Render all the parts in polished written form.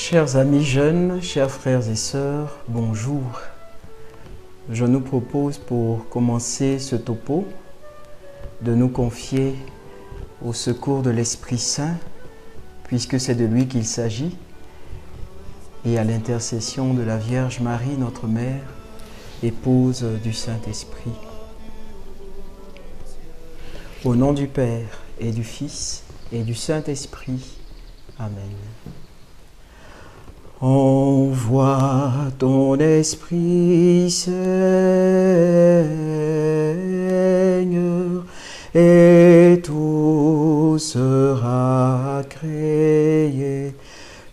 Chers amis jeunes, chers frères et sœurs, bonjour. Je nous propose pour commencer ce topo de nous confier au secours de l'Esprit Saint, puisque c'est de lui qu'il s'agit, et à l'intercession de la Vierge Marie, notre Mère, épouse du Saint-Esprit. Au nom du Père et du Fils et du Saint-Esprit. Amen. Envoie ton Esprit, Seigneur, et tout sera créé.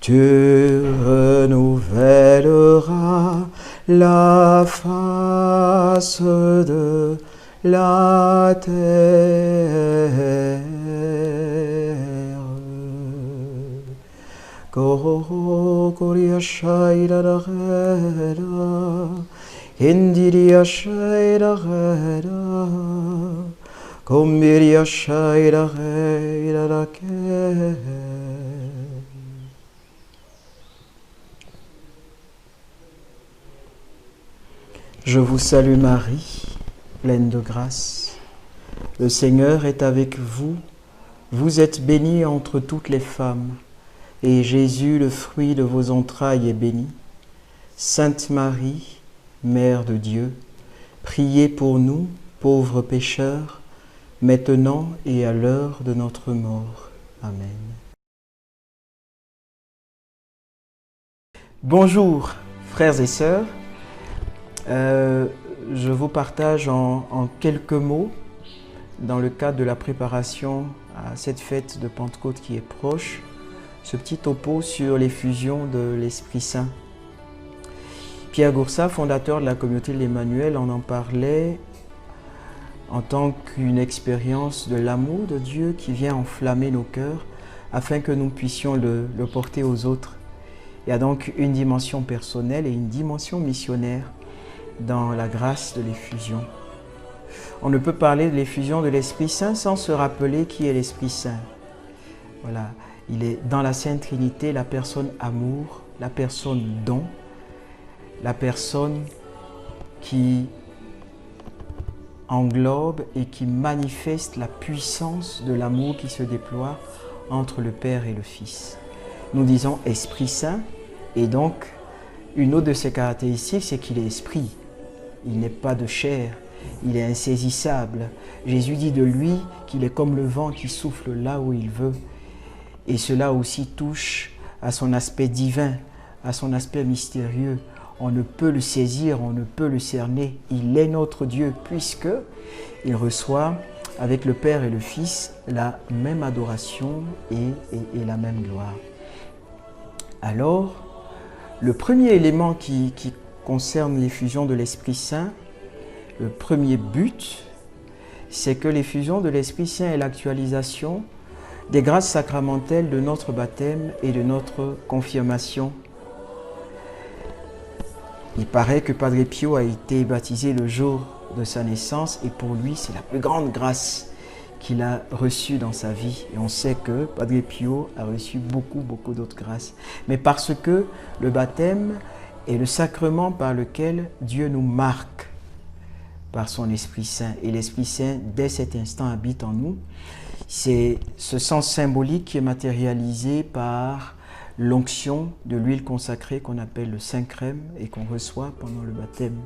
Tu renouvelleras la face de la terre. Koria shaira rera, indiria shaira rera, kombiria shaira rera ke. Je vous salue Marie, pleine de grâce. Le Seigneur est avec vous. Vous êtes bénie entre toutes les femmes. Et Jésus, le fruit de vos entrailles, est béni. Sainte Marie, Mère de Dieu, priez pour nous, pauvres pécheurs, maintenant et à l'heure de notre mort. Amen. Bonjour, frères et sœurs. Je vous partage en quelques mots, dans le cadre de la préparation à cette fête de Pentecôte qui est proche, ce petit topo sur l'effusion de l'Esprit Saint. Pierre Goursat, fondateur de la communauté de l'Emmanuel, en parlait en tant qu'une expérience de l'amour de Dieu qui vient enflammer nos cœurs afin que nous puissions le porter aux autres. Il y a donc une dimension personnelle et une dimension missionnaire dans la grâce de l'effusion. On ne peut parler de l'effusion de l'Esprit Saint sans se rappeler qui est l'Esprit Saint. Voilà. Il est dans la Sainte Trinité la personne amour, la personne don, la personne qui englobe et qui manifeste la puissance de l'amour qui se déploie entre le Père et le Fils. Nous disons Esprit Saint, et donc une autre de ses caractéristiques, c'est qu'il est esprit. Il n'est pas de chair, il est insaisissable. Jésus dit de lui qu'il est comme le vent qui souffle là où il veut. Et cela aussi touche à son aspect divin, à son aspect mystérieux. On ne peut le saisir, on ne peut le cerner. Il est notre Dieu puisque il reçoit avec le Père et le Fils la même adoration et la même gloire. Alors, le premier élément qui concerne l'effusion de l'Esprit Saint, le premier but, c'est que l'effusion de l'Esprit Saint est l'actualisation des grâces sacramentelles de notre baptême et de notre confirmation. Il paraît que Padre Pio a été baptisé le jour de sa naissance et pour lui, c'est la plus grande grâce qu'il a reçue dans sa vie. Et on sait que Padre Pio a reçu beaucoup d'autres grâces. Mais parce que le baptême est le sacrement par lequel Dieu nous marque par son Esprit Saint. Et l'Esprit Saint, dès cet instant, habite en nous. C'est ce sens symbolique qui est matérialisé par l'onction de l'huile consacrée qu'on appelle le Saint-Crème et qu'on reçoit pendant le baptême.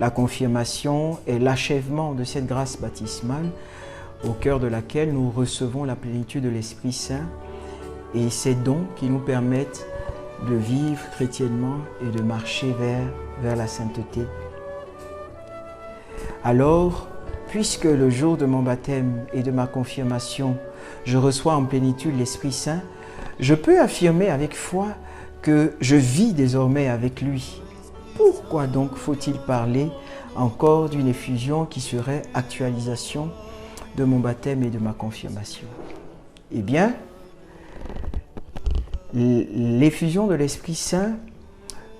La confirmation est l'achèvement de cette grâce baptismale au cœur de laquelle nous recevons la plénitude de l'Esprit Saint et ces dons qui nous permettent de vivre chrétiennement et de marcher vers la sainteté. Alors, puisque le jour de mon baptême et de ma confirmation, je reçois en plénitude l'Esprit Saint, je peux affirmer avec foi que je vis désormais avec lui. Pourquoi donc faut-il parler encore d'une effusion qui serait actualisation de mon baptême et de ma confirmation? Eh bien, l'effusion de l'Esprit Saint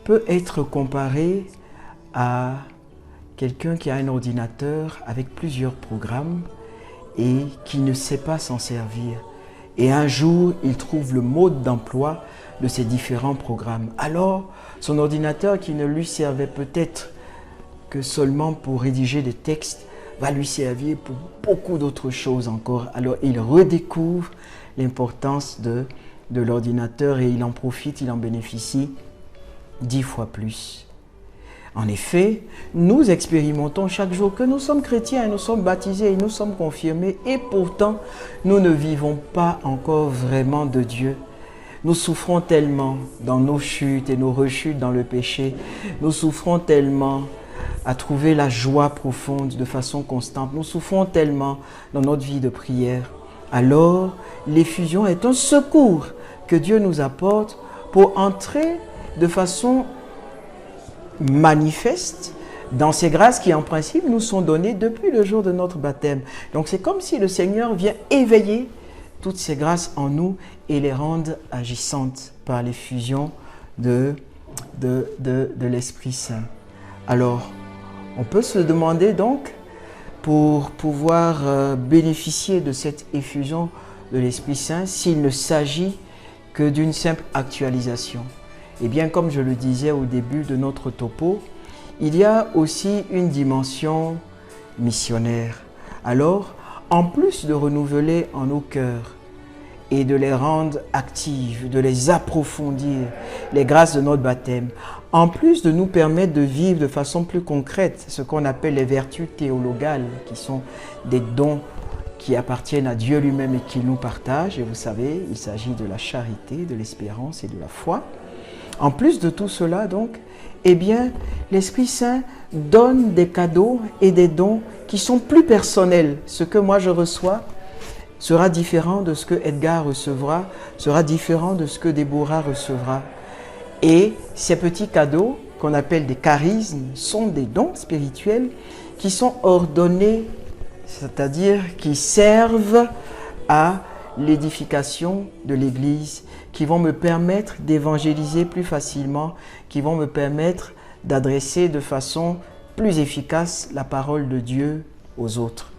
peut être comparée à quelqu'un qui a un ordinateur avec plusieurs programmes et qui ne sait pas s'en servir. Et un jour, il trouve le mode d'emploi de ces différents programmes. Alors, son ordinateur qui ne lui servait peut-être que seulement pour rédiger des textes, va lui servir pour beaucoup d'autres choses encore. Alors, il redécouvre l'importance de l'ordinateur et il en profite, il en bénéficie 10 fois plus. En effet, nous expérimentons chaque jour que nous sommes chrétiens, nous sommes baptisés et nous sommes confirmés et pourtant, nous ne vivons pas encore vraiment de Dieu. Nous souffrons tellement dans nos chutes et nos rechutes dans le péché. Nous souffrons tellement à trouver la joie profonde de façon constante. Nous souffrons tellement dans notre vie de prière. Alors, l'effusion est un secours que Dieu nous apporte pour entrer de façon manifeste dans ces grâces qui en principe nous sont données depuis le jour de notre baptême. Donc c'est comme si le Seigneur vient éveiller toutes ces grâces en nous et les rendre agissantes par l'effusion de l'Esprit Saint. Alors, on peut se demander donc, pour pouvoir bénéficier de cette effusion de l'Esprit Saint, s'il ne s'agit que d'une simple actualisation. Eh bien, comme je le disais au début de notre topo, il y a aussi une dimension missionnaire. Alors, en plus de renouveler en nos cœurs et de les rendre actives, de les approfondir, les grâces de notre baptême, en plus de nous permettre de vivre de façon plus concrète ce qu'on appelle les vertus théologales, qui sont des dons qui appartiennent à Dieu lui-même et qu'il nous partage. Et vous savez, il s'agit de la charité, de l'espérance et de la foi. En plus de tout cela, donc, eh bien, l'Esprit Saint donne des cadeaux et des dons qui sont plus personnels. Ce que moi je reçois sera différent de ce que Edgar recevra, sera différent de ce que Déborah recevra. Et ces petits cadeaux, qu'on appelle des charismes, sont des dons spirituels qui sont ordonnés, c'est-à-dire qui servent à l'édification de l'Église, qui vont me permettre d'évangéliser plus facilement, qui vont me permettre d'adresser de façon plus efficace la parole de Dieu aux autres.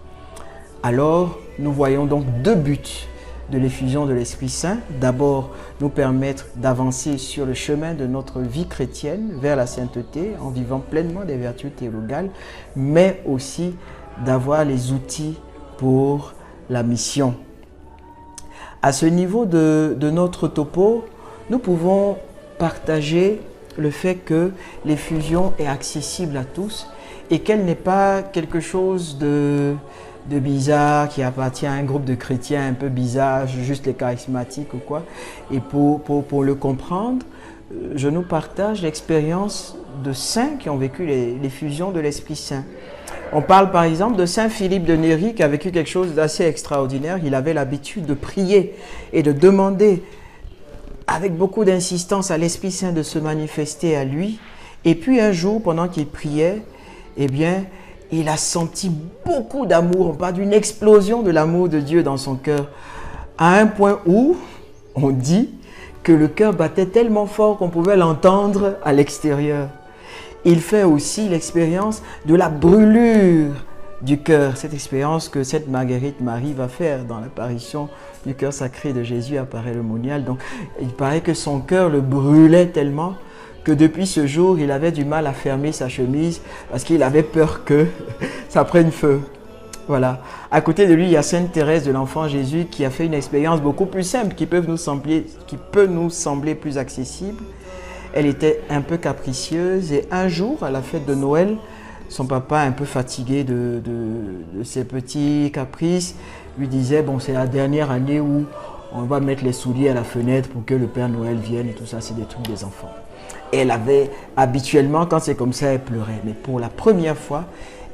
Alors, nous voyons donc deux buts de l'effusion de l'Esprit Saint. D'abord, nous permettre d'avancer sur le chemin de notre vie chrétienne vers la sainteté en vivant pleinement des vertus théologales, mais aussi d'avoir les outils pour la mission. À ce niveau de notre topo, nous pouvons partager le fait que l'effusion est accessible à tous et qu'elle n'est pas quelque chose de bizarre qui appartient à un groupe de chrétiens un peu bizarre, juste les charismatiques ou quoi. Et pour le comprendre, je nous partage l'expérience de saints qui ont vécu l'effusion de l'Esprit Saint. On parle par exemple de Saint Philippe de Néri qui a vécu quelque chose d'assez extraordinaire. Il avait l'habitude de prier et de demander avec beaucoup d'insistance à l'Esprit Saint de se manifester à lui. Et puis un jour, pendant qu'il priait, eh bien, il a senti beaucoup d'amour. On parle d'une explosion de l'amour de Dieu dans son cœur, à un point où on dit que le cœur battait tellement fort qu'on pouvait l'entendre à l'extérieur. Il fait aussi l'expérience de la brûlure du cœur, cette expérience que cette Marguerite Marie va faire dans l'apparition du cœur sacré de Jésus apparaît le monial. Donc, il paraît que son cœur le brûlait tellement que depuis ce jour, il avait du mal à fermer sa chemise parce qu'il avait peur que ça prenne feu. Voilà. À côté de lui, il y a Sainte Thérèse de l'Enfant Jésus qui a fait une expérience beaucoup plus simple, qui peut nous sembler plus accessible. Elle était un peu capricieuse et un jour, à la fête de Noël, son papa, un peu fatigué de ses petits caprices, lui disait « Bon, c'est la dernière année où on va mettre les souliers à la fenêtre pour que le Père Noël vienne et tout ça, c'est des trucs des enfants. » Elle avait habituellement, quand c'est comme ça, elle pleurait. Mais pour la première fois,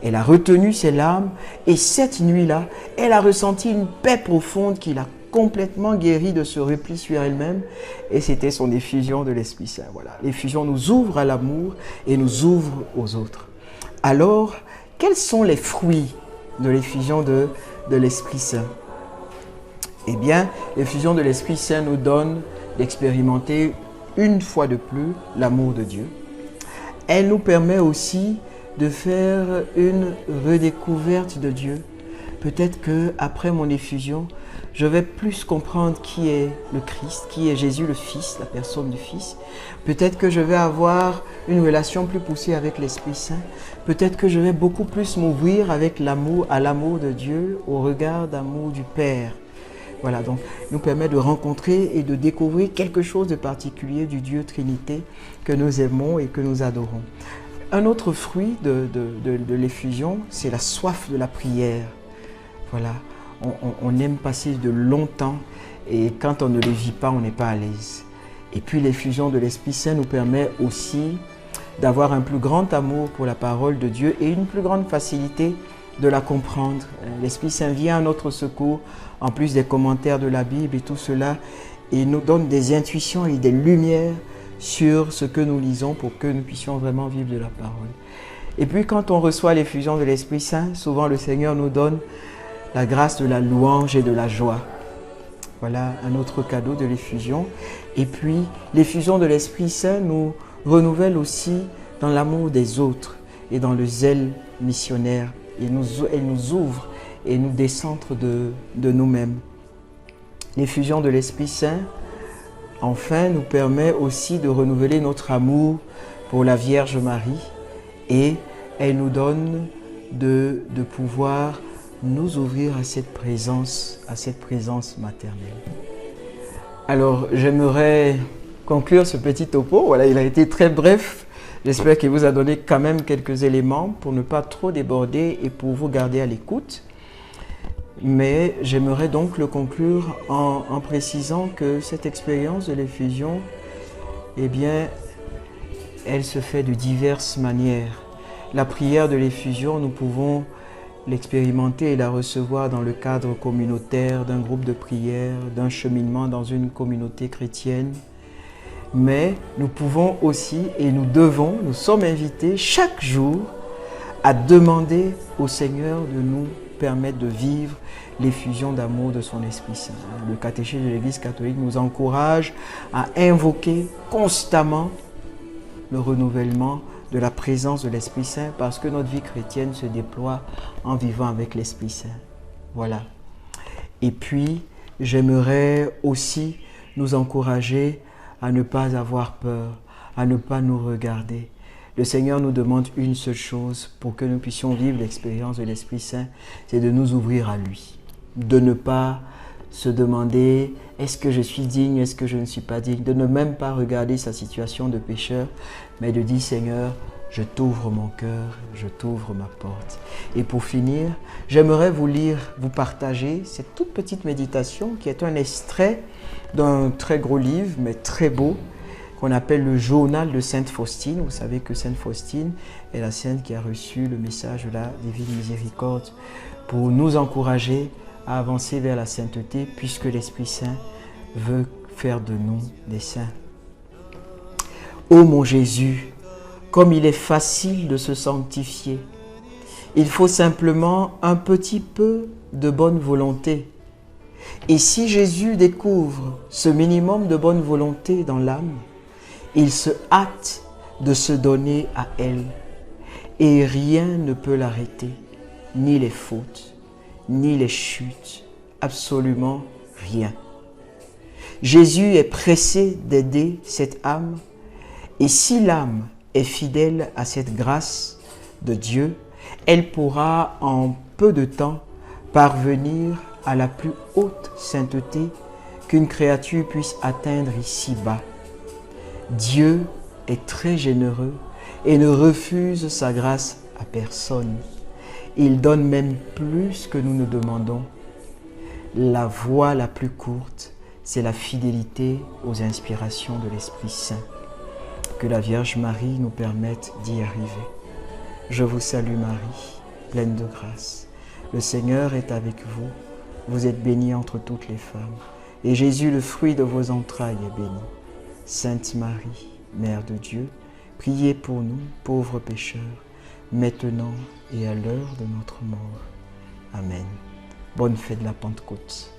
elle a retenu ses larmes et cette nuit-là, elle a ressenti une paix profonde qui l'a complètement guérie de ce repli sur elle-même et c'était son effusion de l'Esprit Saint. Voilà. L'effusion nous ouvre à l'amour et nous ouvre aux autres. Alors, quels sont les fruits de l'effusion de l'Esprit Saint? Eh bien, l'effusion de l'Esprit Saint nous donne d'expérimenter une fois de plus l'amour de Dieu. Elle nous permet aussi de faire une redécouverte de Dieu. Peut-être qu'après mon effusion, je vais plus comprendre qui est le Christ, qui est Jésus le Fils, la personne du Fils. Peut-être que je vais avoir une relation plus poussée avec l'Esprit Saint. Peut-être que je vais beaucoup plus m'ouvrir avec l'amour, à l'amour de Dieu, au regard d'amour du Père. Voilà, donc, nous permet de rencontrer et de découvrir quelque chose de particulier du Dieu Trinité que nous aimons et que nous adorons. Un autre fruit de l'effusion, c'est la soif de la prière. Voilà, on aime passer de longs temps et quand on ne le vit pas, on n'est pas à l'aise. Et puis l'effusion de l'Esprit Saint nous permet aussi d'avoir un plus grand amour pour la parole de Dieu et une plus grande facilité de la comprendre. L'Esprit Saint vient à notre secours, en plus des commentaires de la Bible et tout cela, et nous donne des intuitions et des lumières sur ce que nous lisons pour que nous puissions vraiment vivre de la parole. Et puis quand on reçoit l'effusion de l'Esprit Saint, souvent le Seigneur nous donne la grâce de la louange et de la joie. Voilà un autre cadeau de l'effusion. Et puis l'effusion de l'Esprit Saint nous renouvelle aussi dans l'amour des autres et dans le zèle missionnaire. Elle nous ouvre et nous décentre de nous-mêmes. L'effusion de l'Esprit Saint, enfin, nous permet aussi de renouveler notre amour pour la Vierge Marie et elle nous donne de pouvoir nous ouvrir à cette présence maternelle. Alors, j'aimerais conclure ce petit topo. Voilà, il a été très bref. J'espère qu'il vous a donné quand même quelques éléments pour ne pas trop déborder et pour vous garder à l'écoute. Mais j'aimerais donc le conclure en précisant que cette expérience de l'effusion, eh bien, elle se fait de diverses manières. La prière de l'effusion, nous pouvons l'expérimenter et la recevoir dans le cadre communautaire d'un groupe de prière, d'un cheminement dans une communauté chrétienne. Mais nous pouvons aussi et nous sommes invités chaque jour à demander au Seigneur de nous permettre de vivre l'effusion d'amour de son Esprit Saint. Le catéchisme de l'Église catholique nous encourage à invoquer constamment le renouvellement de la présence de l'Esprit Saint parce que notre vie chrétienne se déploie en vivant avec l'Esprit Saint. Voilà. Et puis, j'aimerais aussi nous encourager à ne pas avoir peur, à ne pas nous regarder. Le Seigneur nous demande une seule chose pour que nous puissions vivre l'expérience de l'Esprit Saint, c'est de nous ouvrir à lui. De ne pas se demander « est-ce que je suis digne, est-ce que je ne suis pas digne ?» De ne même pas regarder sa situation de pécheur, mais de dire « Seigneur, je t'ouvre mon cœur, je t'ouvre ma porte. » Et pour finir, j'aimerais vous partager cette toute petite méditation qui est un extrait d'un très gros livre, mais très beau, qu'on appelle le journal de Sainte Faustine. Vous savez que Sainte Faustine est la sainte qui a reçu le message de la divine miséricorde pour nous encourager à avancer vers la sainteté puisque l'Esprit Saint veut faire de nous des saints. Ô mon Jésus, comme il est facile de se sanctifier, il faut simplement un petit peu de bonne volonté. Et si Jésus découvre ce minimum de bonne volonté dans l'âme, il se hâte de se donner à elle. Et rien ne peut l'arrêter, ni les fautes, ni les chutes, absolument rien. Jésus est pressé d'aider cette âme, et si l'âme est fidèle à cette grâce de Dieu, elle pourra en peu de temps parvenir à la plus haute sainteté qu'une créature puisse atteindre ici-bas. Dieu est très généreux et ne refuse sa grâce à personne. Il donne même plus que nous ne demandons. La voie la plus courte, c'est la fidélité aux inspirations de l'Esprit Saint. Que la Vierge Marie nous permette d'y arriver. Je vous salue Marie, pleine de grâce. Le Seigneur est avec vous. Vous êtes bénie entre toutes les femmes. Et Jésus, le fruit de vos entrailles, est béni. Sainte Marie, Mère de Dieu, priez pour nous, pauvres pécheurs, maintenant et à l'heure de notre mort. Amen. Bonne fête de la Pentecôte.